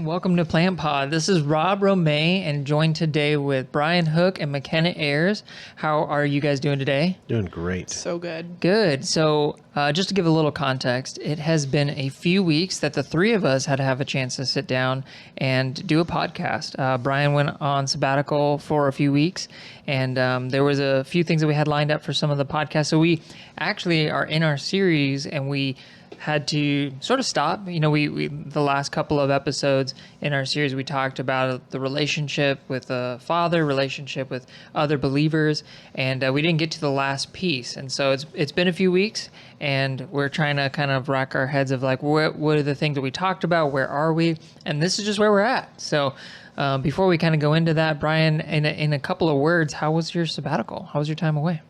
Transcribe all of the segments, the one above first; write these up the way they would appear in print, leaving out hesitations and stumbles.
and welcome to Plant Pod. This is Rob Romej and joined today with Brian Hook and Makenna Ayres. How are you guys doing today? Doing great. So good. Good. So just to give a little context, it has been a few weeks that the three of us had to have a chance to sit down and do a podcast. Brian went on sabbatical for a few weeks, and there was a few things that we had lined up for some of the podcasts. So we actually are in our series, and we had to sort of stop. You know, we the last couple of episodes in our series, we talked about the relationship with the Father, relationship with other believers, and we didn't get to the last piece. And so it's been a few weeks, and we're trying to kind of rack our heads of like, what are the things that we talked about? Where are we? And this is just where we're at. So before we kind of go into that, Brian, in a couple of words, how was your sabbatical? How was your time away?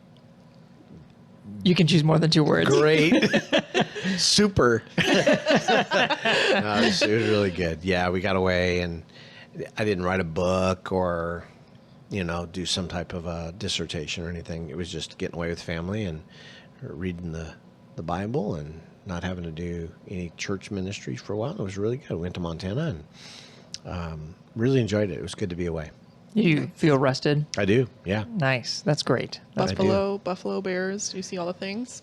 You can choose more than 2 words. Great. Super. No, it was really good. Yeah, we got away, and I didn't write a book or, do some type of a dissertation or anything. It was just getting away with family and reading the Bible and not having to do any church ministry for a while. It was really good. I went to Montana and really enjoyed it. It was good to be away. You feel rested? I do, yeah. Nice. That's great. Buffalo Bears. Do you see all the things?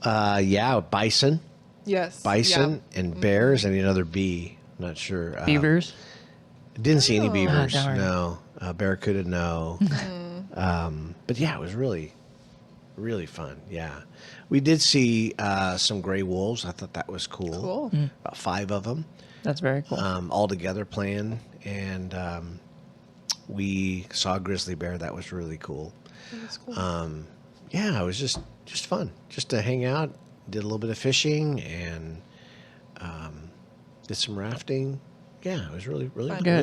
Yeah, bison. Yes. Bison and bears and another bee. I'm not sure. Beavers? Didn't see any beavers. darn. No. Barracuda, no. But yeah, it was really, really fun. Yeah. We did see some gray wolves. I thought that was cool. Cool. About 5 of them. That's very cool. All together playing. And we saw a grizzly bear. That was really cool. That was cool. Yeah, it was just fun. Just to hang out, did a little bit of fishing, and did some rafting. Yeah, it was really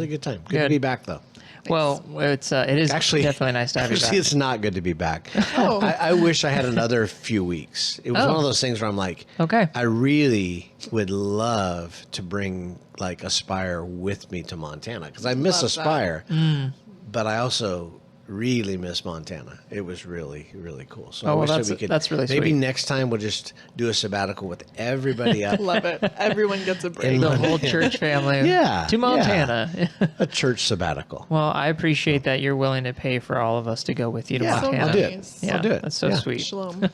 good time. Good to be back, though. Well, it is Actually definitely nice to have you back. It's not good to be back. Oh. I wish I had another few weeks. It was one of those things where I'm like, Okay. I really would love to bring like Aspire with me to Montana because I miss Love Aspire, but I also really miss Montana. It was really, really cool. So I wish that we could. That's really maybe sweet. next time we'll just do a sabbatical with everybody up. Love it. Everyone gets a break. The whole church family to Montana. A church sabbatical. Well, I appreciate that you're willing to pay for all of us to go with you to Yeah, Montana. I'll do it. Nice. Yeah, I'll do it. That's so Yeah. sweet. Shalom.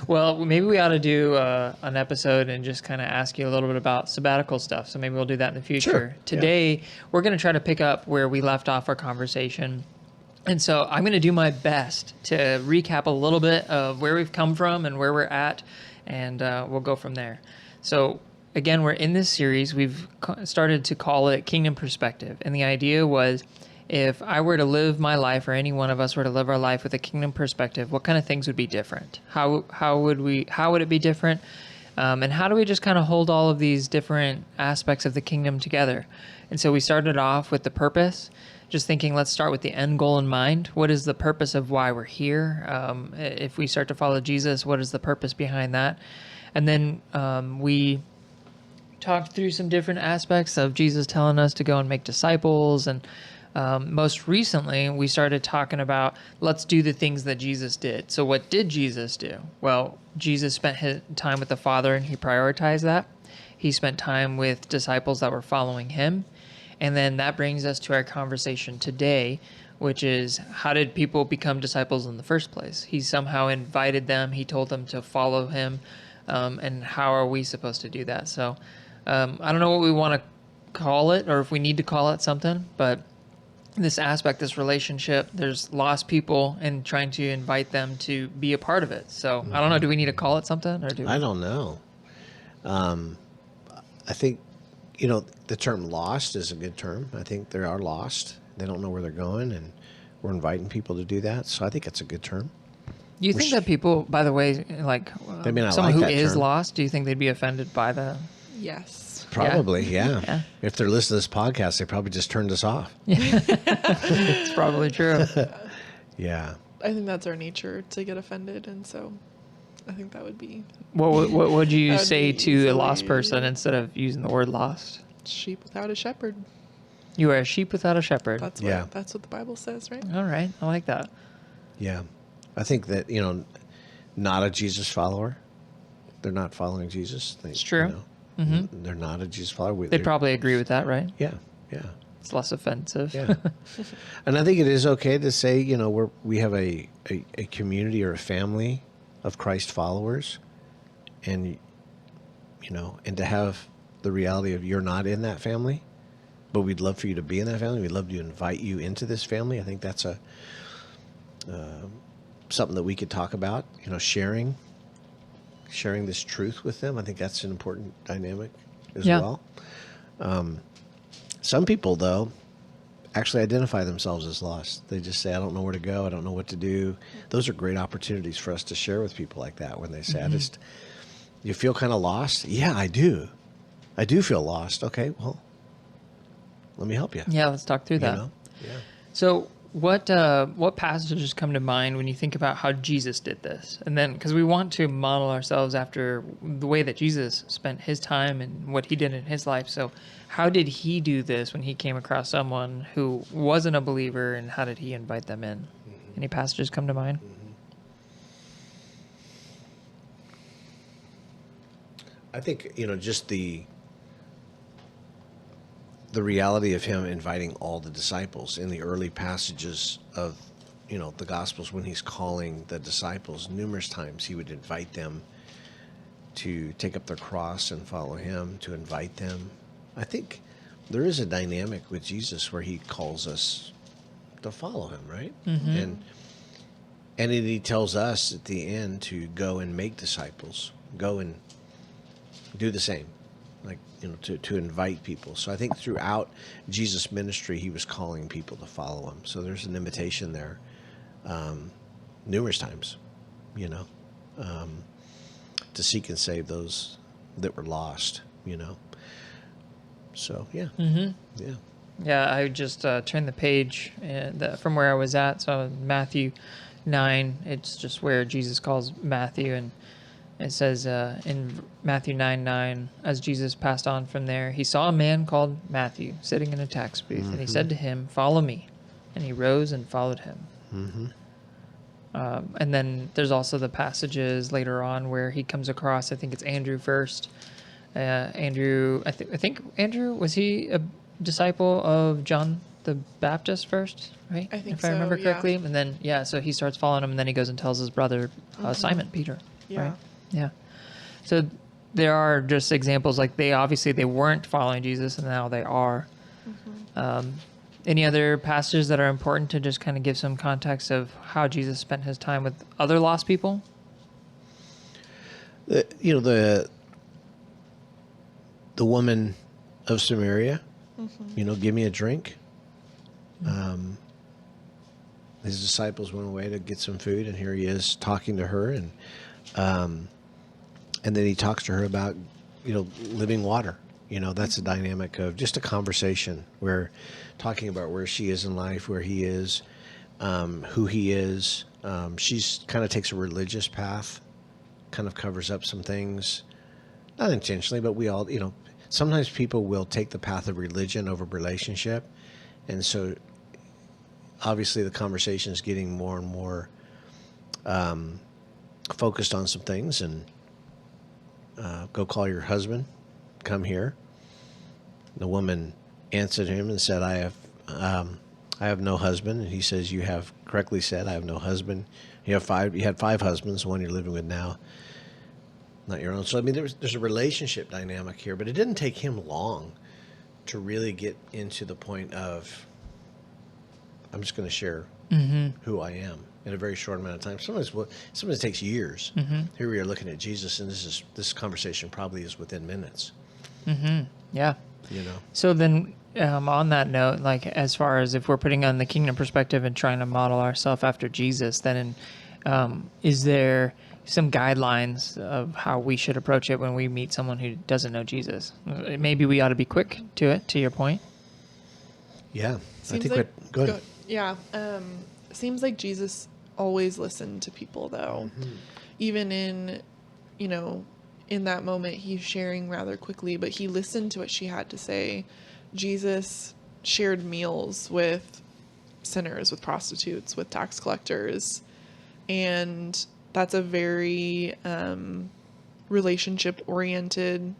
Well, maybe we ought to do an episode and just kind of ask you a little bit about sabbatical stuff. So maybe we'll do that in the future. Sure. Today, we're going to try to pick up where we left off our conversation. And so I'm going to do my best to recap a little bit of where we've come from and where we're at, and we'll go from there. So again, we're in this series. We've started to call it Kingdom Perspective. And the idea was, if I were to live my life, or any one of us were to live our life with a kingdom perspective, what kind of things would be different? How would it be different? And how do we just kind of hold all of these different aspects of the kingdom together? And so we started off with the purpose, just thinking, let's start with the end goal in mind. What is the purpose of why we're here? If we start to follow Jesus, what is the purpose behind that? And then we talked through some different aspects of Jesus telling us to go and make disciples. And most recently, we started talking about, let's do the things that Jesus did. So what did Jesus do? Well, Jesus spent his time with the Father, and he prioritized that. He spent time with disciples that were following him. And then that brings us to our conversation today, which is, how did people become disciples in the first place? He somehow invited them. He told them to follow him. And how are we supposed to do that? So I don't know what we want to call it, or if we need to call it something, but this aspect, this relationship, there's lost people, and trying to invite them to be a part of it. So I don't know. Do we need to call it something, or do we? I don't know. I think, the term lost is a good term. I think they are lost. They don't know where they're going, and we're inviting people to do that. So I think it's a good term. Do you think that people, by the way, like They may not someone like who that is term. lost, do you think they'd be offended by that? Yes. Probably, yeah. Yeah. If they're listening to this podcast, they probably just turned us off. It's probably true. Yeah. I think that's our nature to get offended, and so I think that would be What would you That would say be to a lost easily- person instead of using the word lost? sheep without a shepherd. You are a sheep without a shepherd. That's what the Bible says, right? All right. I like that. Yeah. I think that, not a Jesus follower. They're not following Jesus. It's true. They're not a Jesus follower. They'd probably agree with that, right? Yeah, yeah, It's less offensive. yeah. And I think it is okay to say, we have a community or a family of Christ followers, and and to have the reality of you're not in that family, but we'd love for you to be in that family. We'd love to invite you into this family. I think that's something that we could talk about. Sharing this truth with them. I think that's an important dynamic as well. Some people, though, actually identify themselves as lost. They just say, I don't know where to go. I don't know what to do. Those are great opportunities for us to share with people like that when they say, you feel kind of lost? Yeah, I do. I do feel lost. Okay, well, let me help you. Yeah, let's talk through that. Yeah. So what passages come to mind when you think about how Jesus did this? And then, because we want to model ourselves after the way that Jesus spent his time and what he did in his life. So how did he do this when he came across someone who wasn't a believer, and how did he invite them in? Any passages come to mind? I think, just the reality of him inviting all the disciples in the early passages of, the Gospels, when he's calling the disciples, numerous times he would invite them to take up their cross and follow him, to invite them. I think there is a dynamic with Jesus where he calls us to follow him, right? And then he tells us at the end to go and make disciples, go and do the same, like, to invite people. So I think throughout Jesus' ministry, he was calling people to follow him. So there's an invitation there, numerous times, to seek and save those that were lost, So, yeah. Yeah. Yeah, I just turned the page from where I was at. So Matthew 9, it's just where Jesus calls Matthew, and it says in Matthew 9:9, as Jesus passed on from there, he saw a man called Matthew sitting in a tax booth, and he said to him, "Follow me." And he rose and followed him. And then there's also the passages later on where he comes across, I think it's Andrew first. Andrew, I think Andrew, was he a disciple of John the Baptist first, right? I think if I remember so, correctly. yeah. And then, so he starts following him, and then he goes and tells his brother, Simon Peter. Yeah. Right? Yeah. So there are just examples, like they weren't following Jesus, and now they are. Any other passages that are important to just kind of give some context of how Jesus spent his time with other lost people? The woman of Samaria, give me a drink. His disciples went away to get some food, and here he is talking to her, and then he talks to her about, living water. That's a dynamic of just a conversation where talking about where she is in life, where he is, who he is. She's kind of takes a religious path, kind of covers up some things, not intentionally, but we all, sometimes people will take the path of religion over relationship. And so obviously the conversation is getting more and more focused on some things, and go call your husband, come here. The woman answered him and said, I have no husband. And he says, you have correctly said, I have no husband. You had 5 husbands, the one you're living with now, not your own. So, there's a relationship dynamic here, but it didn't take him long to really get into the point of, I'm just going to share who I am in a very short amount of time. Sometimes it takes years. Here we are looking at Jesus, and this conversation probably is within minutes. Yeah. So then, on that note, like as far as if we're putting on the kingdom perspective and trying to model ourselves after Jesus, then is there some guidelines of how we should approach it when we meet someone who doesn't know Jesus? Maybe we ought to be quick to it, to your point. Yeah. Seems Go ahead. Yeah. Seems like Jesus always listened to people, though. Even in that moment, he's sharing rather quickly, but he listened to what she had to say. Jesus shared meals with sinners, with prostitutes, with tax collectors. And that's a very relationship-oriented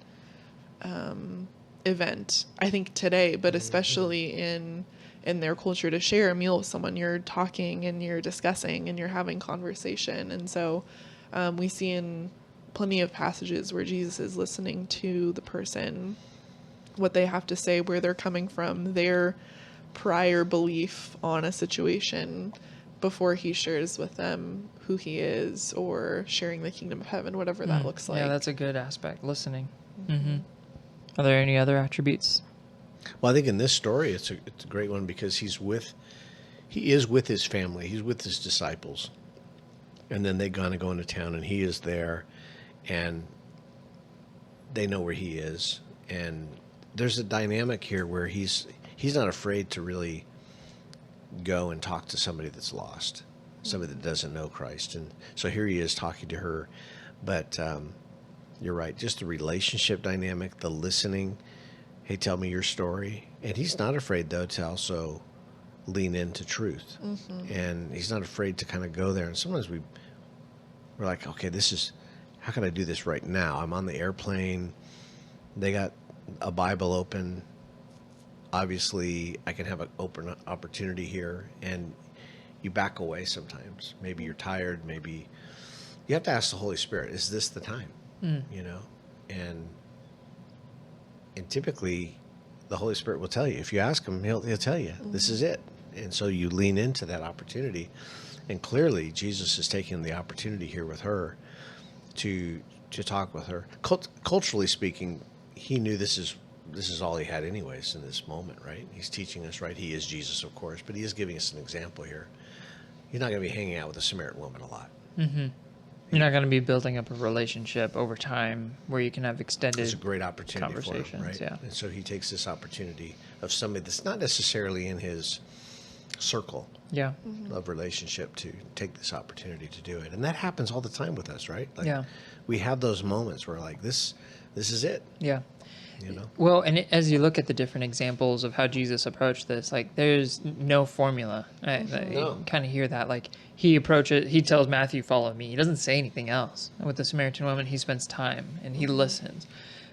event, I think today, but especially in their culture, to share a meal with someone, you're talking and you're discussing and you're having conversation. And so we see in plenty of passages where Jesus is listening to the person, what they have to say, where they're coming from, their prior belief on a situation before he shares with them who he is, or sharing the kingdom of heaven, whatever that looks like. Yeah, that's a good aspect, listening. Mm-hmm. Are there any other attributes? Well, I think in this story, it's a great one because he is with his family. He's with his disciples. And then they go into town and he is there and they know where he is. And there's a dynamic here where he's not afraid to really go and talk to somebody that's lost, somebody that doesn't know Christ. And so here he is talking to her. But you're right, just the relationship dynamic, the listening. Hey, tell me your story. And he's not afraid, though, to also lean into truth. Mm-hmm. And he's not afraid to kind of go there. And sometimes we're like, okay, how can I do this right now? I'm on the airplane. They got a Bible open. Obviously, I can have an open opportunity here. And you back away sometimes. Maybe you're tired. Maybe you have to ask the Holy Spirit, is this the time? You know? And typically, the Holy Spirit will tell you. If you ask him, he'll tell you, this is it. And so you lean into that opportunity. And clearly, Jesus is taking the opportunity here with her to talk with her. Culturally speaking, he knew this is all he had anyways in this moment, right? He's teaching us, right? He is Jesus, of course, but he is giving us an example here. You're not going to be hanging out with a Samaritan woman a lot. Mm-hmm. You're not going to be building up a relationship over time where you can have extended It's a great opportunity conversations, for him, right? Yeah. And so he takes this opportunity of somebody that's not necessarily in his circle of relationship to take this opportunity to do it. And that happens all the time with us, right? Like, Yeah. we have those moments where like this is it. Yeah. You know? Well, and as you look at the different examples of how Jesus approached this, like there's no formula. Right? No. You kind of hear that. Like he tells Matthew, follow me. He doesn't say anything else. And with the Samaritan woman, he spends time and he listens.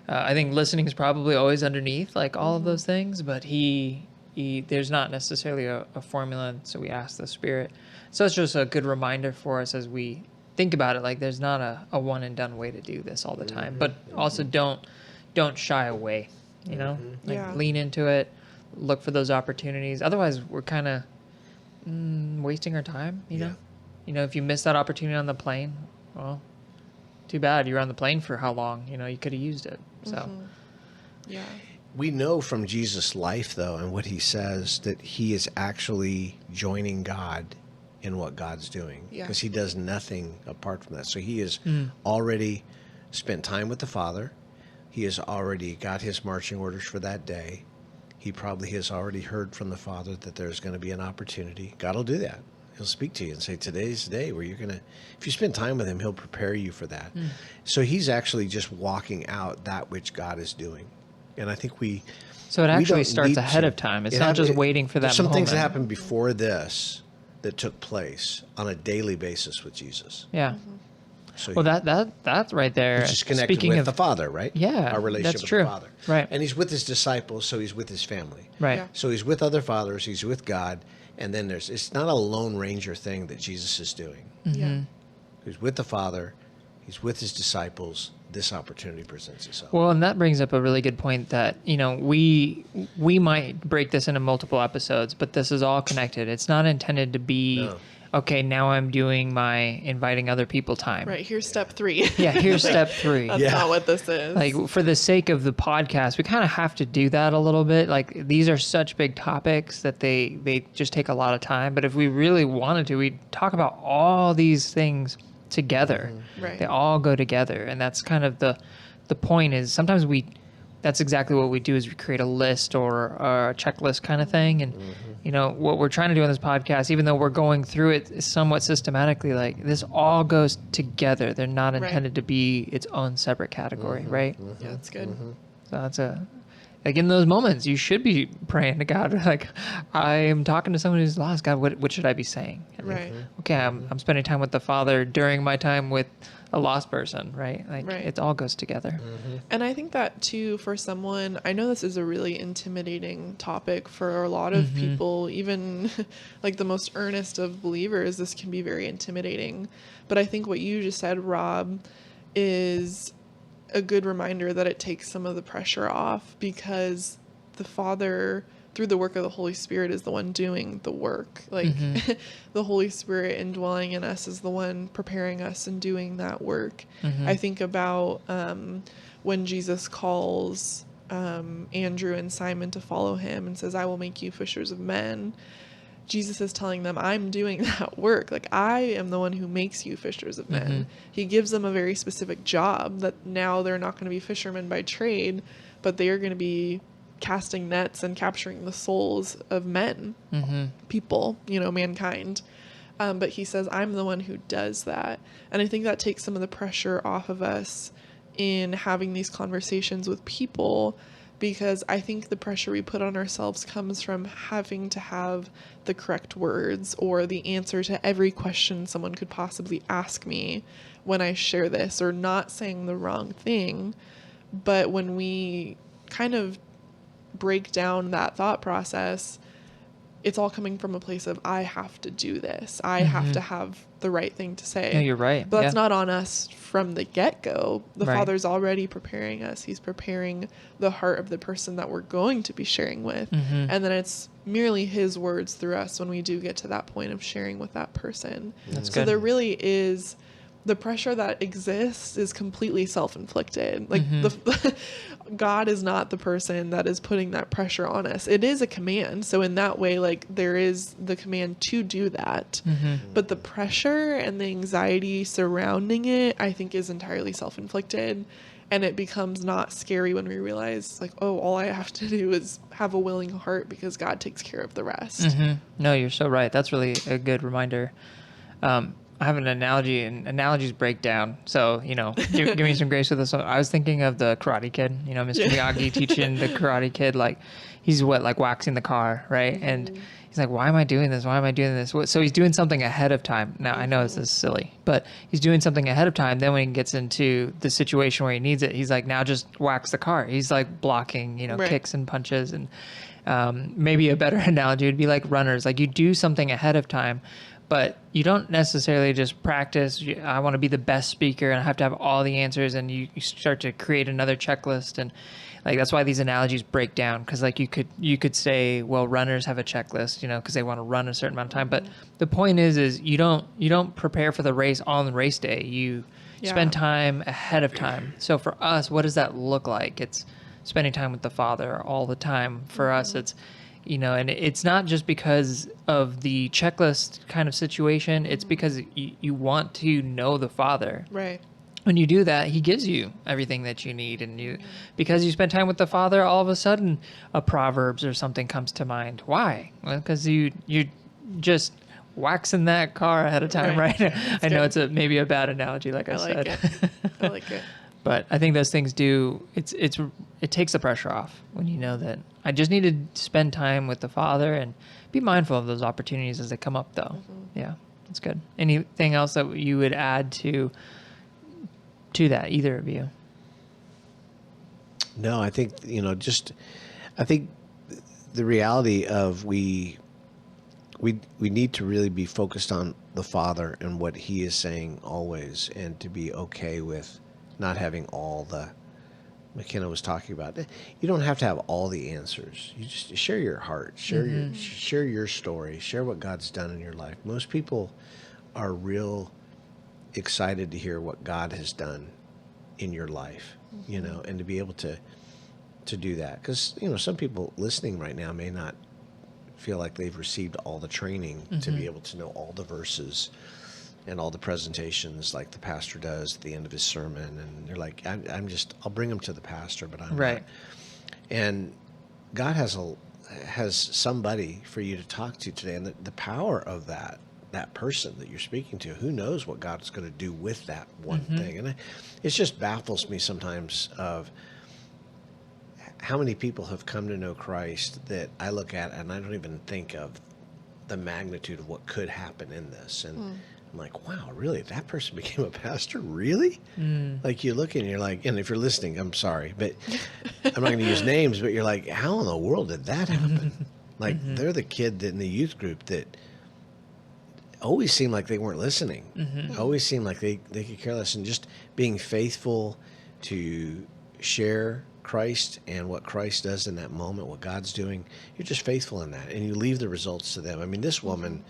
I think listening is probably always underneath like all of those things, but he there's not necessarily a formula. So we ask the Spirit. So it's just a good reminder for us as we think about it. Like there's not a one and done way to do this all the time, but also don't shy away, you know, lean into it, look for those opportunities. Otherwise we're kind of wasting our time, you know, if you miss that opportunity on the plane, well, too bad. You were on the plane for how long, you know, you could have used it. So, Yeah. We know from Jesus' life, though, and what he says, that he is actually joining God in what God's doing. Yeah. Because he does nothing apart from that. So he has already spent time with the Father. He has already got his marching orders for that day. He probably has already heard from the Father that there's going to be an opportunity. God will do that. He'll speak to you and say, today's the day where you're going to, if you spend time with him, he'll prepare you for that. So he's actually just walking out that which God is doing. And I think so it actually don't starts need ahead to. of time. It's not just waiting for that There's some moment. things that happened before this that took place on a daily basis with Jesus. Yeah. So Well, that's right there. he's just connected Speaking with of the Father, right? Yeah, Our relationship that's with true. the Father. Right. And he's with his disciples, so he's with his family. right. Yeah. So he's with other fathers, he's with God, and then it's not a Lone Ranger thing that Jesus is doing. Yeah. He's with the Father, he's with his disciples, this opportunity presents itself. Well, and that brings up a really good point that, you know, we might break this into multiple episodes, but this is all connected. It's not intended to be, okay, now I'm doing my inviting other people time. Right. Here's step 3. Yeah, here's step 3. That's not what this is. Like, for the sake of the podcast, we kind of have to do that a little bit. Like, these are such big topics that they just take a lot of time. But if we really wanted to, we'd talk about all these things together. Right. They all go together. And that's kind of the point is sometimes that's exactly what we do is we create a list or a checklist kind of thing. And, you know, what we're trying to do on this podcast, even though we're going through it somewhat systematically, like this all goes together. They're not intended to be its own separate category, right? Yeah, that's good. So like in those moments, you should be praying to God. Like, I am talking to someone who's lost. God, what should I be saying? Right. Okay, I'm spending time with the Father during my time with a lost person, right? Like, Right. it all goes together. And I think that too, for someone, I know this is a really intimidating topic for a lot of people, even like the most earnest of believers, this can be very intimidating. But I think what you just said, Rob, is a good reminder that it takes some of the pressure off, because the Father, through the work of the Holy Spirit, is the one doing the work. Like the Holy Spirit indwelling in us is the one preparing us and doing that work. I think about when Jesus calls Andrew and Simon to follow him and says, I will make you fishers of men. Jesus is telling them, I'm doing that work. Like, I am the one who makes you fishers of men. He gives them a very specific job that now they're not going to be fishermen by trade, but they are going to be casting nets and capturing the souls of men, people, mankind. But he says, I'm the one who does that. And I think that takes some of the pressure off of us in having these conversations with people, because I think the pressure we put on ourselves comes from having to have the correct words or the answer to every question someone could possibly ask me when I share this, or not saying the wrong thing. But when we kind of break down that thought process, it's all coming from a place of, I have to do this. I have to have the right thing to say. No, you're right. But that's Yeah. not on us from the get-go. The Right. Father's already preparing us. He's preparing the heart of the person that we're going to be sharing with. And then it's merely his words through us when we do get to that point of sharing with that person. That's So good. there really is, the pressure that exists is completely self-inflicted. Like God is not the person that is putting that pressure on us. It is a command. So in that way, like, there is the command to do that. But the pressure and the anxiety surrounding it, I think, is entirely self-inflicted. And it becomes not scary when we realize, like, oh, all I have to do is have a willing heart, because God takes care of the rest. No, you're so right. That's really a good reminder. I have an analogy, and analogies break down. So, give me some grace with this one. I was thinking of the Karate Kid, Mr. Miyagi teaching the Karate Kid, like, he's like waxing the car, right? And he's like, why am I doing this? Why am I doing this? So he's doing something ahead of time. Now, I know this is silly, but he's doing something ahead of time. Then when he gets into the situation where he needs it, he's like, now just wax the car. He's like blocking, Right. kicks and punches. And maybe a better analogy would be like runners. Like, you do something ahead of time, but you don't necessarily just practice. I want to be the best speaker and I have to have all the answers, and you start to create another checklist. And like, that's why these analogies break down, because like you could say, well, runners have a checklist, because they want to run a certain amount of time. But the point is you don't prepare for the race on the race day. You spend time ahead of time. So for us, what does that look like? It's spending time with the Father all the time. For us, it's and it's not just because of the checklist kind of situation. It's because you want to know the Father. Right. When you do that, he gives you everything that you need. And because you spend time with the Father, all of a sudden a Proverbs or something comes to mind. Why? Well, because you just waxing that car ahead of time, right? I know it's maybe a bad analogy, like I said. I like it. But I think those things do, it takes the pressure off when you know that I just need to spend time with the Father, and be mindful of those opportunities as they come up, though. Yeah, that's good. Anything else that you would add to that, either of you? No, I think, I think the reality of we need to really be focused on the Father and what he is saying always, and to be okay with not having all the, Makenna was talking about. You don't have to have all the answers. You just share your heart, share your story, share what God's done in your life. Most people are real excited to hear what God has done in your life, and to be able to do that. Because, some people listening right now may not feel like they've received all the training to be able to know all the verses and all the presentations like the pastor does at the end of his sermon. And they're like, I'll bring them to the pastor, but I'm Right. not. And God has somebody for you to talk to today. And the power of that person that you're speaking to, who knows what God's going to do with that one thing. And it just baffles me sometimes of how many people have come to know Christ that I look at and I don't even think of the magnitude of what could happen in this. And I'm like, wow, really? That person became a pastor? Really? Like you look and you're like, and if you're listening, I'm sorry, but I'm not going to use names, but you're like, how in the world did that happen? Like they're the kid in the youth group that always seemed like they weren't listening. Always seemed like they could care less. And just being faithful to share Christ and what Christ does in that moment, what God's doing, you're just faithful in that. And you leave the results to them. I mean, this woman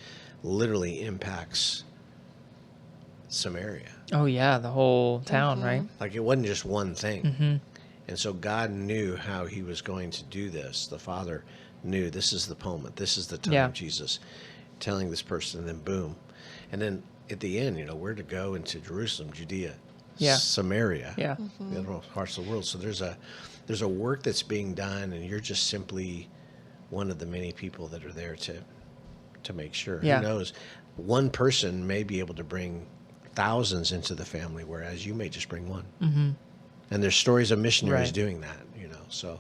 literally impacts Samaria. Oh, yeah, the whole town, right? Like it wasn't just one thing. And so God knew how he was going to do this. The Father knew this is the moment. This is the time, Jesus telling this person, and then boom. And then at the end, we're to go into Jerusalem, Judea, Samaria, the other parts of the world. So there's a work that's being done, and you're just simply one of the many people that are there to make sure. Who knows? One person may be able to bring thousands into the family, whereas you may just bring one. And there's stories of missionaries doing that, So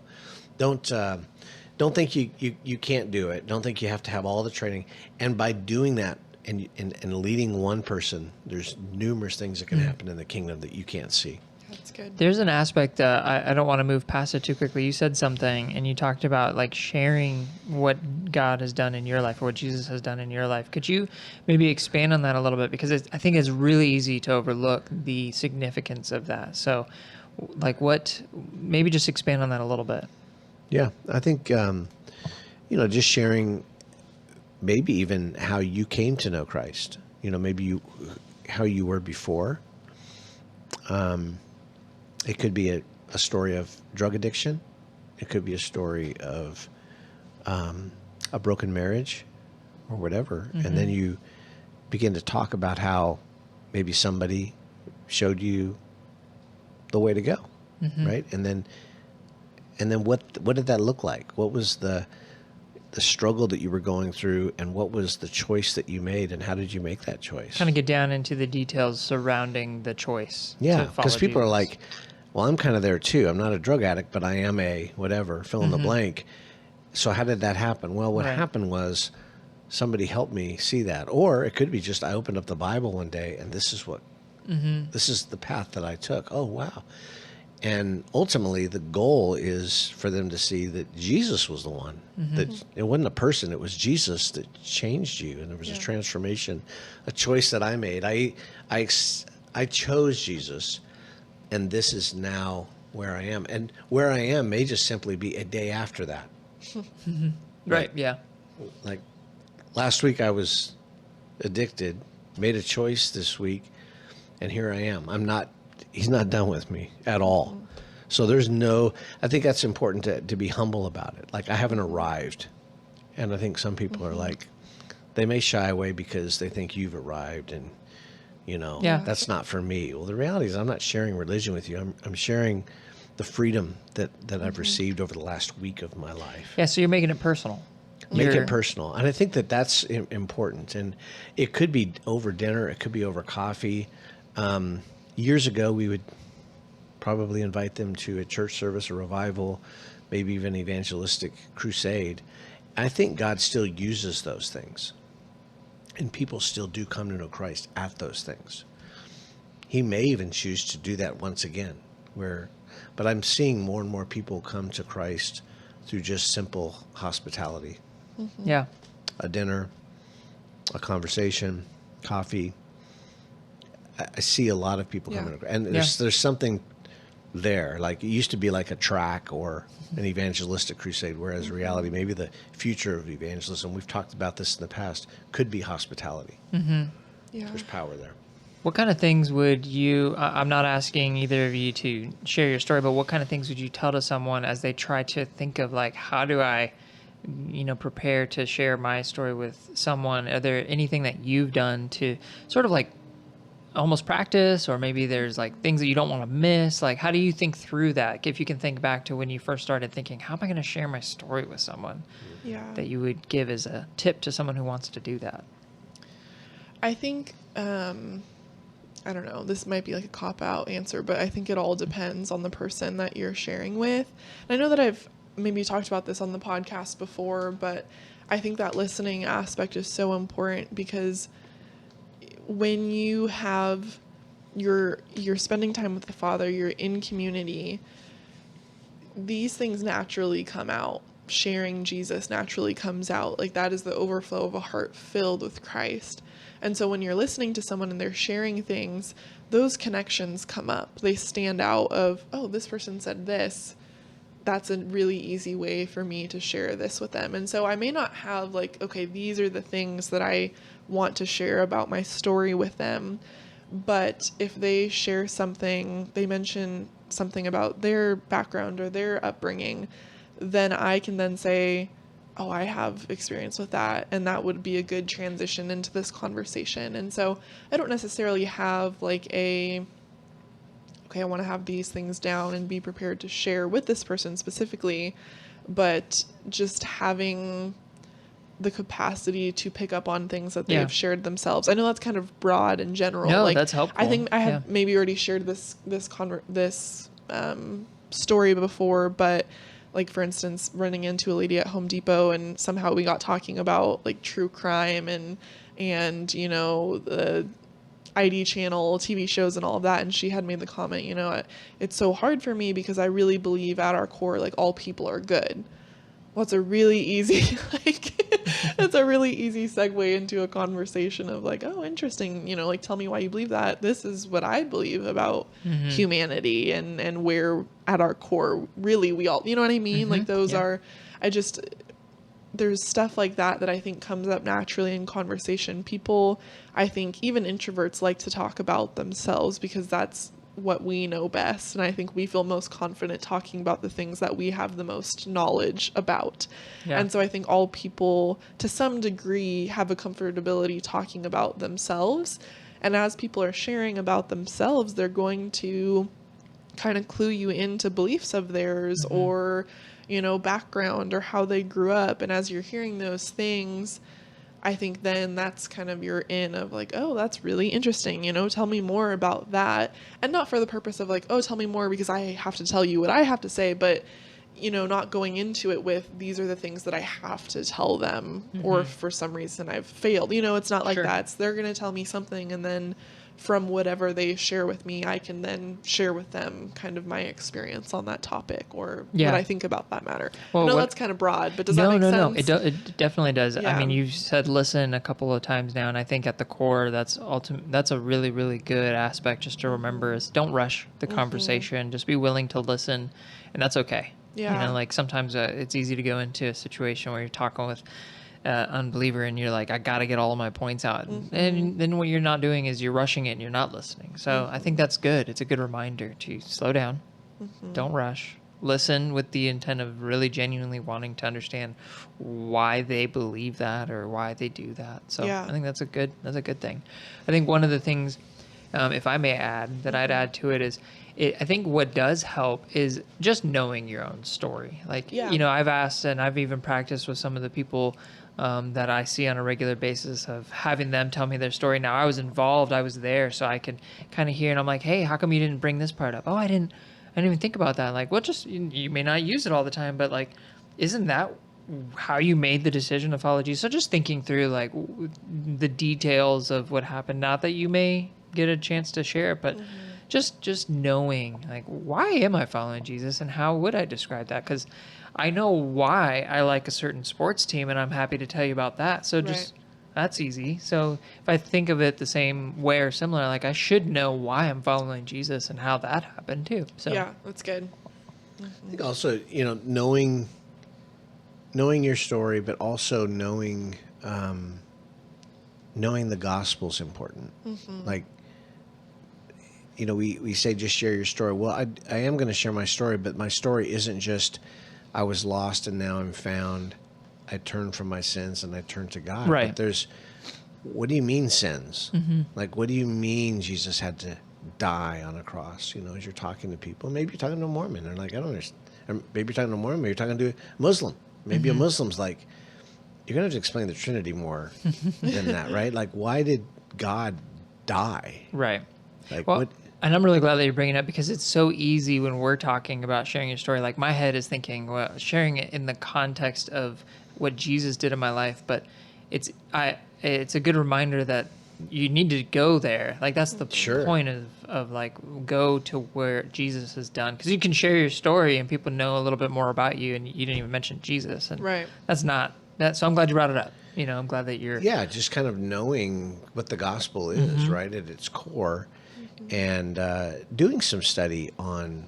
don't think you can't do it. Don't think you have to have all the training. And by doing that and leading one person, there's numerous things that can happen in the kingdom that you can't see. That's good. There's an aspect, I don't want to move past it too quickly. You said something, and you talked about like sharing what God has done in your life or what Jesus has done in your life. Could you maybe expand on that a little bit? Because I think it's really easy to overlook the significance of that. So like maybe just expand on that a little bit. Yeah, I think, just sharing maybe even how you came to know Christ, maybe how you were before. It could be a story of drug addiction. It could be a story of a broken marriage or whatever. And then you begin to talk about how maybe somebody showed you the way to go, right? And then what did that look like? What was the struggle that you were going through, and what was the choice that you made, and how did you make that choice? Kind of get down into the details surrounding the choice. Yeah, because people are like, well, I'm kind of there too. I'm not a drug addict, but I am a whatever, fill in the blank. So how did that happen? Well, what happened was somebody helped me see that. Or it could be just I opened up the Bible one day and this is this is the path that I took. Oh, wow. And ultimately, the goal is for them to see that Jesus was the one. That it wasn't a person; it was Jesus that changed you, and there was a transformation, a choice that I made. I chose Jesus, and this is now where I am. And where I am may just simply be a day after that. Right? Yeah. Like last week, I was addicted. Made a choice this week, and here I am. He's not done with me at all. So I think that's important to be humble about it. Like I haven't arrived. And I think some people are like, they may shy away because they think you've arrived and, that's not for me. Well, the reality is I'm not sharing religion with you. I'm sharing the freedom that I've received over the last week of my life. Yeah, so you're making it personal. Make it personal. And I think that's important. And it could be over dinner. It could be over coffee. Years ago, we would probably invite them to a church service, a revival, maybe even evangelistic crusade. I think God still uses those things. And people still do come to know Christ at those things. He may even choose to do that once again. But I'm seeing more and more people come to Christ through just simple hospitality. Yeah. A dinner, a conversation, coffee. I see a lot of people coming, and there's something there. Like it used to be like a track or an evangelistic crusade, whereas in reality, maybe the future of evangelism, we've talked about this in the past, could be hospitality. Yeah. There's power there. What kind of things would you, I'm not asking either of you to share your story, but what kind of things would you tell to someone as they try to think of like, how do I, prepare to share my story with someone? Are there anything that you've done to sort of like almost practice, or maybe there's like things that you don't want to miss? Like, how do you think through that? If you can think back to when you first started thinking, how am I going to share my story with someone? That you would give as a tip to someone who wants to do that? I think I don't know, this might be like a cop-out answer, but I think it all depends on the person that you're sharing with. And I know that I've maybe talked about this on the podcast before, but I think that listening aspect is so important, because when you have you're spending time with the Father, you're in community, these things naturally come out. Sharing Jesus naturally comes out. Like, that is the overflow of a heart filled with Christ. And so when you're listening to someone and they're sharing things, those connections come up. They stand out of, oh, this person said this. That's a really easy way for me to share this with them. And so I may not have like, okay, these are the things that I want to share about my story with them. But if they share something, they mention something about their background or their upbringing, then I can then say, oh, I have experience with that, and that would be a good transition into this conversation. And so I don't necessarily have like okay, I want to have these things down and be prepared to share with this person specifically, but just having the capacity to pick up on things that they've shared themselves. I know that's kind of broad and general. No, like, that's helpful. I think I have maybe already shared this story before, but like, for instance, running into a lady at Home Depot, and somehow we got talking about like true crime and you know, the ID channel TV shows and all of that, and she had made the comment, you know, it's so hard for me because I really believe at our core like all people are good. Well, it's a really easy it's a really easy segue into a conversation of like, oh, interesting, you know, like, tell me why you believe that. This is what I believe about humanity and where at our core really we all, you know what I mean? Like, those are, there's stuff like that I think comes up naturally in conversation. People, I think even introverts like to talk about themselves because that's what we know best, and I think we feel most confident talking about the things that we have the most knowledge about. And so I think all people to some degree have a comfortability talking about themselves, and as people are sharing about themselves, they're going to kind of clue you into beliefs of theirs or, you know, background or how they grew up. And as you're hearing those things, I think then that's kind of your in of like, oh, that's really interesting, you know, tell me more about that. And not for the purpose of like, oh, tell me more because I have to tell you what I have to say, but, you know, not going into it with, these are the things that I have to tell them, or for some reason I've failed. You know, it's not like that. It's, they're going to tell me something, and then from whatever they share with me, I can then share with them kind of my experience on that topic or what I think about that matter. Well, I know that's kind of broad, but does that make sense? No, it definitely does. I mean, you've said listen a couple of times now, and I think at the core, that's a really, really good aspect just to remember is don't rush the conversation. Just be willing to listen, and that's okay. Yeah. You know, like sometimes it's easy to go into a situation where you're talking with unbeliever and you're like, I got to get all of my points out. And then what you're not doing is you're rushing it and you're not listening. So I think that's good. It's a good reminder to slow down. Don't rush. Listen with the intent of really genuinely wanting to understand why they believe that or why they do that. So I think that's a good thing. I think one of the things, if I may add, that I'd add to it is, I think what does help is just knowing your own story. Like, you know, I've asked and I've even practiced with some of the people that I see on a regular basis of having them tell me their story. Now, I was involved, I was there, so I can kind of hear, and I'm like, hey, how come you didn't bring this part up? Oh, I didn't even think about that. Like, well, just, you may not use it all the time, but like, isn't that how you made the decision to follow Jesus? So just thinking through like the details of what happened, not that you may get a chance to share it, but just knowing like, why am I following Jesus and how would I describe that? Because I know why I like a certain sports team, and I'm happy to tell you about that. So just that's easy. So if I think of it the same way or similar, like I should know why I'm following Jesus and how that happened too. So yeah, that's good. I think also, you know, knowing your story, but also knowing the gospel's important. Like, you know, we say just share your story. Well, I am going to share my story, but my story isn't just I was lost and now I'm found. I turned from my sins and I turned to God. Right. But there's, what do you mean sins? Like, what do you mean Jesus had to die on a cross? You know, as you're talking to people, maybe you're talking to a Mormon. They're like, I don't understand. Or maybe you're talking to a Mormon, maybe you're talking to a Muslim. Maybe a Muslim's like, you're going to have to explain the Trinity more than that, right? Like, why did God die? Right. Like Well, what? and I'm really glad that you're bringing it up because it's so easy when we're talking about sharing your story. Like my head is thinking, well, sharing it in the context of what Jesus did in my life, but it's a good reminder that you need to go there. Like that's the Sure. point of like go to where Jesus has done, because you can share your story and people know a little bit more about you, and you didn't even mention Jesus, and Right. that's not that. So I'm glad you brought it up. I'm glad that you're Just kind of knowing what the gospel is, right, at its core, and doing some study on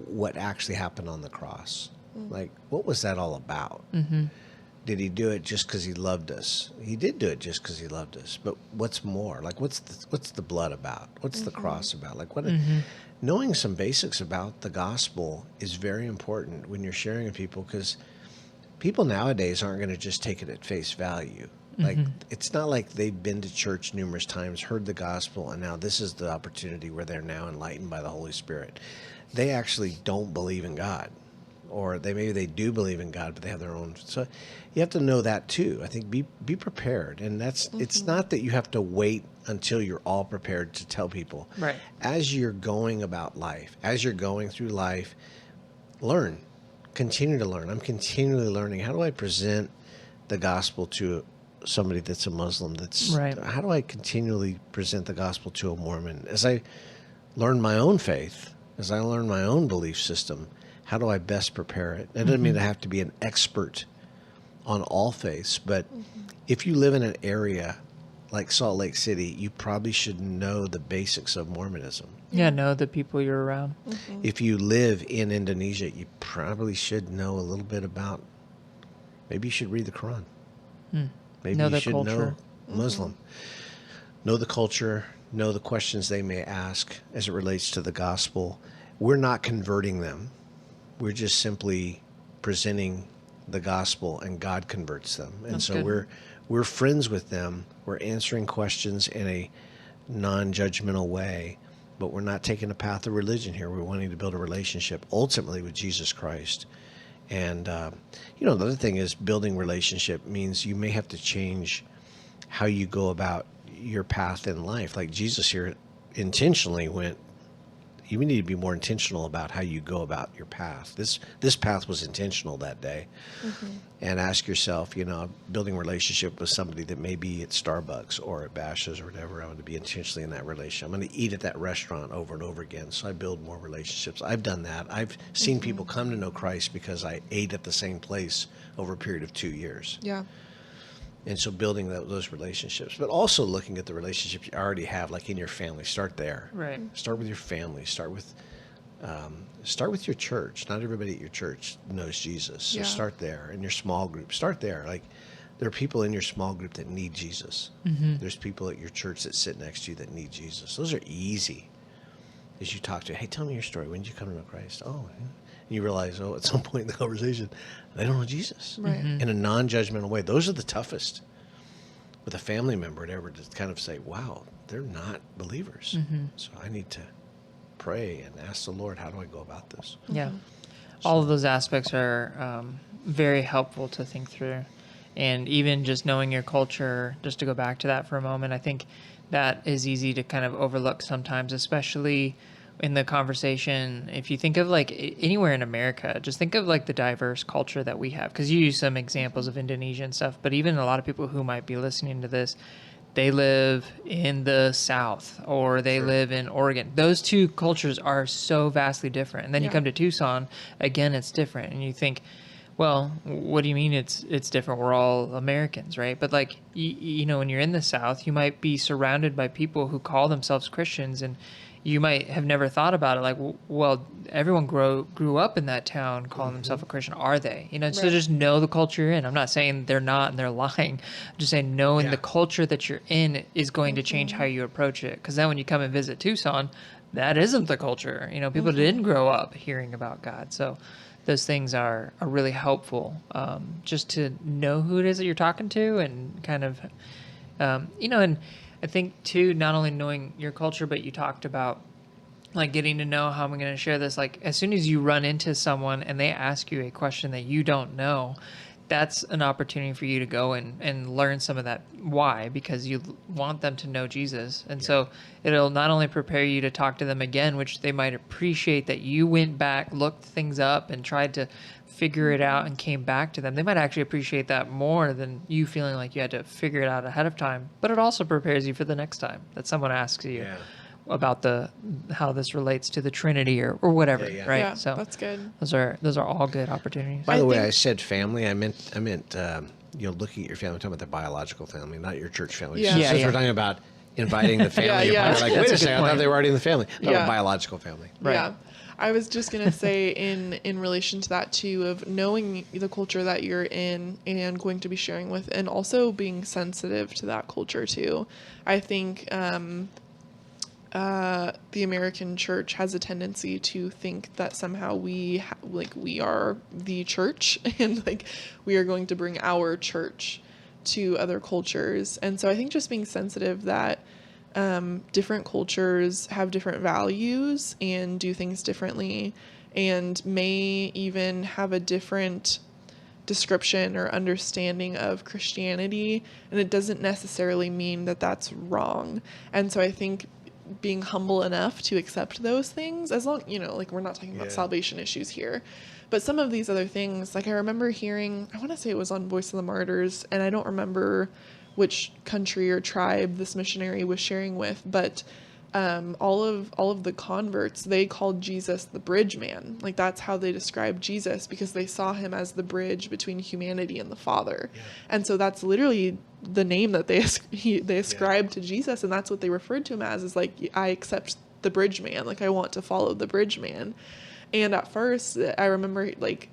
what actually happened on the cross. Like, what was that all about? Did he do it just because he loved us? He did do it just because he loved us. But what's more? Like, what's the blood about? What's the cross about? Like, knowing some basics about the gospel is very important when you're sharing with people, because people nowadays aren't going to just take it at face value. Like, it's not like they've been to church numerous times, heard the gospel, and now this is the opportunity where they're now enlightened by the Holy Spirit. They actually don't believe in God, or maybe they do believe in God, but they have their own. So you have to know that too. I think be prepared, and that's it's not that you have to wait until you're all prepared to tell people. Right. As you're going about life, as you're going through life, learn, continue to learn. I'm continually learning. How do I present the gospel to somebody that's a Muslim? Right. How do I continually present the gospel to a Mormon? As I learn my own faith, as I learn my own belief system, how do I best prepare it? That doesn't mean I have to be an expert on all faiths, but if you live in an area like Salt Lake City, you probably should know the basics of Mormonism. Yeah, know the people you're around. If you live in Indonesia, you probably should know a little bit about, maybe you should read the Quran. Maybe Know you the should culture. know Muslim. Know the culture, know the questions they may ask as it relates to the gospel. We're not converting them. We're just simply presenting the gospel, and God converts them. And That's so good. we're friends with them. We're answering questions in a non-judgmental way, but we're not taking a path of religion here. We're wanting to build a relationship ultimately with Jesus Christ. And, the other thing is, building relationship means you may have to change how you go about your path in life. Like Jesus here intentionally went, you need to be more intentional about how you go about your path. This path was intentional that day. And ask yourself, building relationship with somebody that may be at Starbucks or at Bash's or whatever, I'm going to be intentionally in that relationship. I'm going to eat at that restaurant over and over again. So I build more relationships. I've done that. I've seen people come to know Christ because I ate at the same place over a period of 2 years. Yeah. And so building those relationships, but also looking at the relationships you already have, like in your family. Start there. Right. Start with your family. Start with your church. Not everybody at your church knows Jesus. So Yeah. start there. In your small group, start there. Like, there are people in your small group that need Jesus. There's people at your church that sit next to you that need Jesus. Those are easy. As you talk to, hey, tell me your story. When did you come to know Christ? Oh, yeah. And you realize, at some point in the conversation, they don't know Jesus. Right. In a non-judgmental way. Those are the toughest with a family member to ever just kind of say, wow, they're not believers. So I need to pray and ask the Lord, how do I go about this? Yeah. All of those aspects are very helpful to think through. And even just knowing your culture, just to go back to that for a moment, I think that is easy to kind of overlook sometimes, especially in the conversation. If you think of like anywhere in America, just think of like the diverse culture that we have, because you use some examples of Indonesia and stuff, but even a lot of people who might be listening to this, they live in the South or they live in Oregon. Those two cultures are so vastly different. And then you Yeah. come to Tucson, again, it's different. And you think, well, what do you mean it's different? We're all Americans, right? But like, when you're in the South, you might be surrounded by people who call themselves Christians, and you might have never thought about it. Like, well, everyone grew up in that town calling themselves a Christian. Are they? So Right. just know the culture you're in. I'm not saying they're not and they're lying. I'm just saying knowing Yeah. the culture that you're in is going to change how you approach it. Because then when you come and visit Tucson, that isn't the culture. People didn't grow up hearing about God. So those things are really helpful, just to know who it is that you're talking to, and kind of, and I think too, not only knowing your culture, but you talked about like getting to know how I'm going to share this. Like, as soon as you run into someone and they ask you a question that you don't know, that's an opportunity for you to go and learn some of that why, because you want them to know Jesus. And so it'll not only prepare you to talk to them again, which they might appreciate that you went back, looked things up, and tried to figure it out and came back to them. They might actually appreciate that more than you feeling like you had to figure it out ahead of time. But it also prepares you for the next time that someone asks you about how this relates to the Trinity or whatever, right? Yeah, so that's good. Those are all good opportunities. By the way, I said family. I meant looking at your family. I'm talking about the biological family, not your church family. Yeah. Since we're talking about inviting the family, Yeah. like, That's wait a a good second, I point. thought they were already in the family. No, Yeah. biological family. Right. Yeah. I was just going to say in relation to that too, of knowing the culture that you're in and going to be sharing with, and also being sensitive to that culture too. I think the American church has a tendency to think that somehow we are the church and like we are going to bring our church to other cultures. And so I think just being sensitive that different cultures have different values and do things differently and may even have a different description or understanding of Christianity, and it doesn't necessarily mean that that's wrong. And so I think being humble enough to accept those things, as long, like we're not talking about salvation issues here, but some of these other things, like I remember hearing, I want to say it was on Voice of the Martyrs, and I don't remember which country or tribe this missionary was sharing with, but all of the converts, they called Jesus the bridge man. Like that's how they described Jesus, because they saw him as the bridge between humanity and the Father. Yeah. And so that's literally the name that they ascribed to Jesus, and that's what they referred to him as, is like, I accept the bridge man, like I want to follow the bridge man. And at first I remember like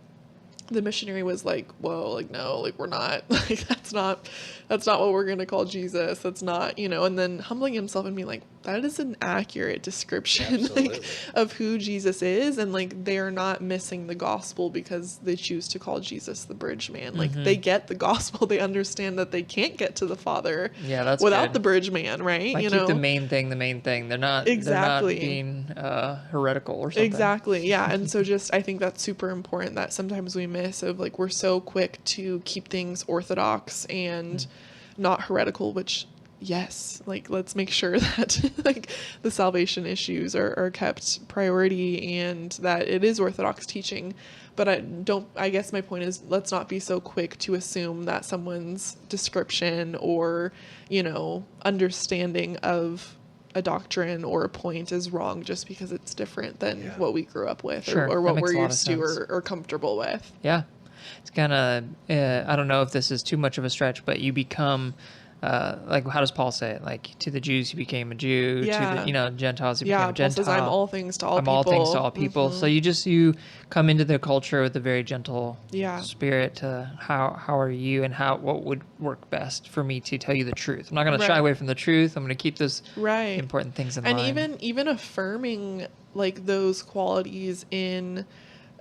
the missionary was like, whoa, like, no, like we're not, like that's not what we're going to call Jesus. That's not, and then humbling himself and being like, that is an accurate description like of who Jesus is. And like, they are not missing the gospel because they choose to call Jesus the bridge man. Like they get the gospel. They understand that they can't get to the Father without the bridge man. Right. Like, keep the main thing. They're not being heretical or something. Exactly. Yeah. And so I think that's super important that sometimes we miss, of like, we're so quick to keep things orthodox and not heretical, which yes, like let's make sure that like the salvation issues are kept priority and that it is orthodox teaching. But I guess my point is, let's not be so quick to assume that someone's description or, understanding of a doctrine or a point is wrong just because it's different than what we grew up with or what we're used to or comfortable with. Yeah. It's kind of, I don't know if this is too much of a stretch, but you become, like, how does Paul say it? Like, to the Jews, you became a Jew. To the, Gentiles, you became a Gentile. Paul says, I'm all things to all people. I'm all things to all people. So you come into the culture with a very gentle spirit to how are you and what would work best for me to tell you the truth. I'm not going to shy away from the truth. I'm going to keep those important things in mind. And even affirming like those qualities in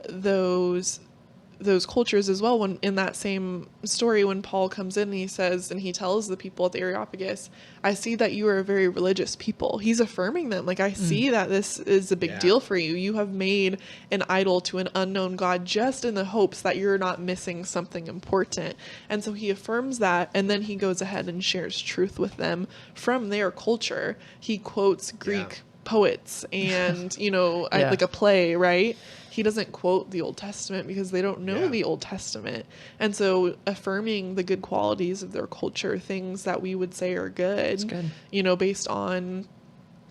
those cultures as well. When in that same story, when Paul comes in and he says, and he tells the people at the Areopagus, I see that you are a very religious people. He's affirming them. Like, I see that this is a big deal for you. You have made an idol to an unknown God just in the hopes that you're not missing something important. And so he affirms that, and then he goes ahead and shares truth with them from their culture. He quotes Greek poets and, like a play, right? He doesn't quote the Old Testament because they don't know the Old Testament. And so affirming the good qualities of their culture, things that we would say are good, based on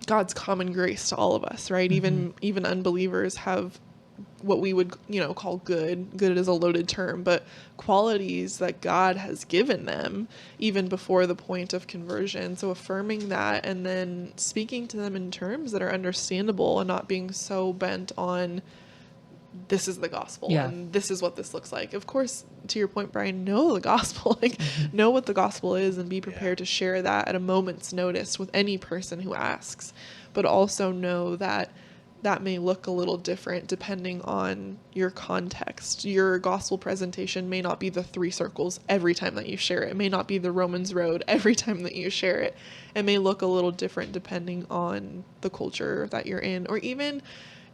God's common grace to all of us, right? Even unbelievers have what we would, call good. Good is a loaded term, but qualities that God has given them even before the point of conversion. So affirming that and then speaking to them in terms that are understandable and not being so bent on, this is the gospel and this is what this looks like. Of course, to your point, Brian, know the gospel, know what the gospel is and be prepared to share that at a moment's notice with any person who asks, but also know that that may look a little different depending on your context. Your gospel presentation may not be the 3 circles every time that you share it. It may not be the Romans road every time that you share it. It may look a little different depending on the culture that you're in, or even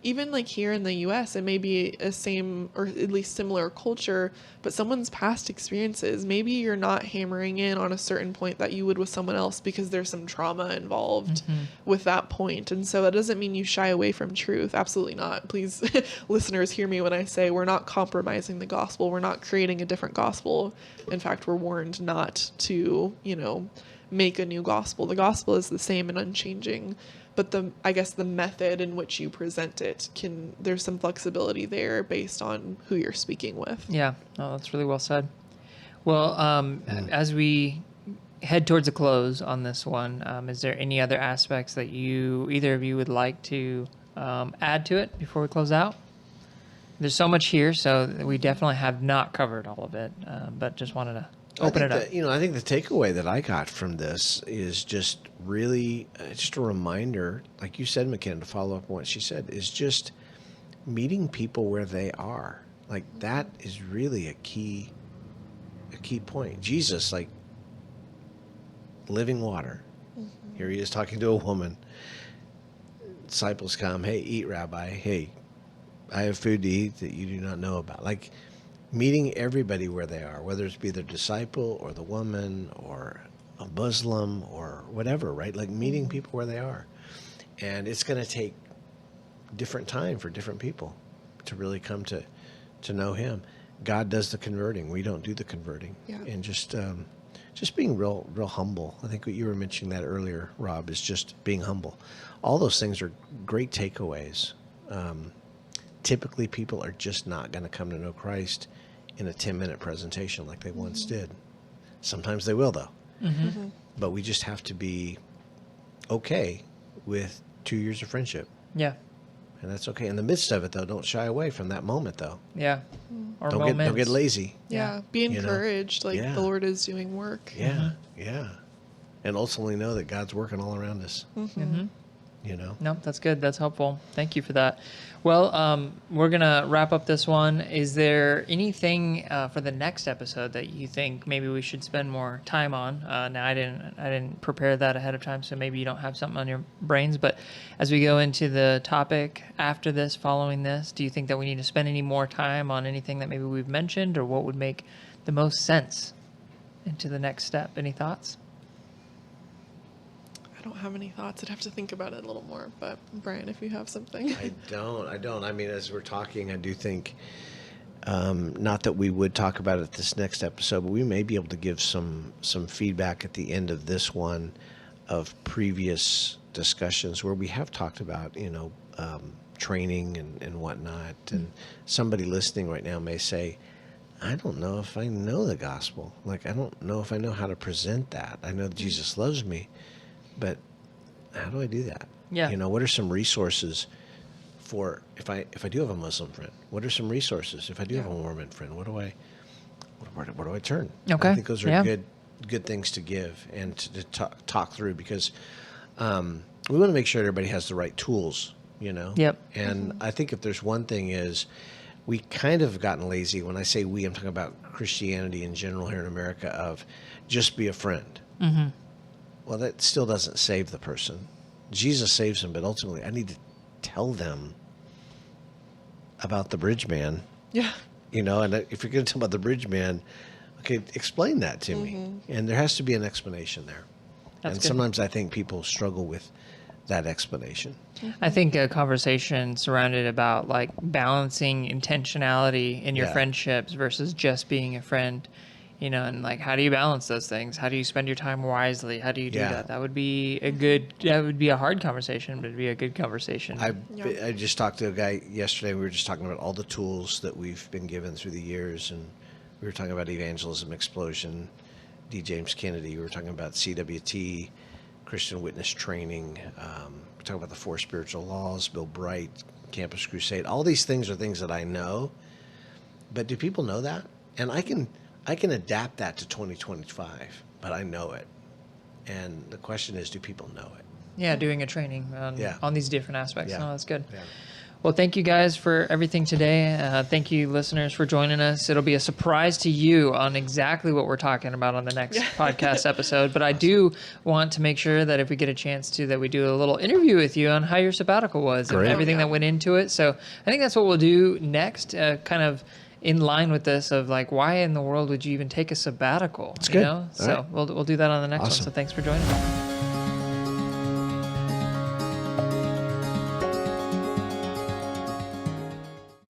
even like here in the US, it may be a same or at least similar culture, but someone's past experiences, maybe you're not hammering in on a certain point that you would with someone else because there's some trauma involved with that point. And so that doesn't mean you shy away from truth. Absolutely not. Please, listeners, hear me when I say we're not compromising the gospel. We're not creating a different gospel. In fact, we're warned not to, make a new gospel. The gospel is the same and unchanging. But I guess the method in which you present it there's some flexibility there based on who you're speaking with. Yeah, no, that's really well said. Well, as we head towards a close on this one, is there any other aspects that either of you would like to add to it before we close out? There's so much here, so we definitely have not covered all of it, but just wanted to open it up. I think the takeaway that I got from this is just really just a reminder, like you said, Makenna, to follow up on what she said, is just meeting people where they are. Like that is really a key point. Jesus, like living water. Here he is talking to a woman. Disciples come, hey, eat, Rabbi. Hey, I have food to eat that you do not know about. Like meeting everybody where they are, whether it's be their disciple or the woman or a Muslim or whatever, right? Like meeting people where they are. And it's going to take different time for different people to really come to know him. God does the converting. We don't do the converting. Yeah. And just being real humble. I think what you were mentioning that earlier, Rob, is just being humble. All those things are great takeaways. Typically, people are just not going to come to know Christ in a 10-minute presentation like they once did. Sometimes they will, though. But we just have to be okay with 2 years of friendship. Yeah. And that's okay. In the midst of it, though, don't shy away from that moment, though. Yeah. Or Don't get lazy. Yeah. Be encouraged. Like Yeah. the Lord is doing work. Yeah, yeah. And ultimately know that God's working all around us. No, that's good. That's helpful. Thank you for that. Well, we're gonna wrap up this one. Is there anything for the next episode that you think maybe we should spend more time on? Now, I didn't prepare that ahead of time, so maybe you don't have something on your brains. But as we go into the topic after this, following this, do you think that we need to spend any more time on anything that maybe we've mentioned, or what would make the most sense into the next step? Any thoughts? I don't have any thoughts. I'd have to think about it a little more. But Brian, if you have something. I don't. I mean, as we're talking, I do think, not that we would talk about it this next episode, but we may be able to give some feedback at the end of this one of previous discussions where we have talked about, training and whatnot. And somebody listening right now may say, I don't know if I know the gospel. Like, I don't know if I know how to present that. I know that Jesus loves me, but how do I do that? Yeah. What are some resources for if I do have a Muslim friend? What are some resources if I do have a Mormon friend? Where do I turn? Okay. I think those are good things to give and to talk through, because we want to make sure everybody has the right tools. Yep. And I think if there's one thing is, we kind of gotten lazy. When I say we, I'm talking about Christianity in general here in America, of just be a friend. Well, that still doesn't save the person. Jesus saves them, but ultimately I need to tell them about the bridge man. Yeah. And if you're going to tell about the bridge man, okay, explain that to me. And there has to be an explanation there. That's and good. sometimes I think people struggle with that explanation. I think a conversation surrounded about like balancing intentionality in your friendships versus just being a friend, and like, how do you balance those things? How do you spend your time wisely? How do you do that? That would be a hard conversation, but it'd be a good conversation. I just talked to a guy yesterday. We were just talking about all the tools that we've been given through the years. And we were talking about Evangelism Explosion, D. James Kennedy. We were talking about CWT, Christian Witness Training. We're talking about the 4 Spiritual Laws, Bill Bright, Campus Crusade. All these things are things that I know. But do people know that? And I can adapt that to 2025, but I know it. And the question is, do people know it? Yeah, doing a training on these different aspects. Yeah. Oh, that's good. Yeah. Well, thank you guys for everything today. Thank you, listeners, for joining us. It'll be a surprise to you on exactly what we're talking about on the next podcast episode. But I do want to make sure that if we get a chance to, that we do a little interview with you on how your sabbatical was and everything that went into it. So I think that's what we'll do next, kind of in line with this of like, why in the world would you even take a sabbatical? That's good. So we'll do that on the next one. So thanks for joining us.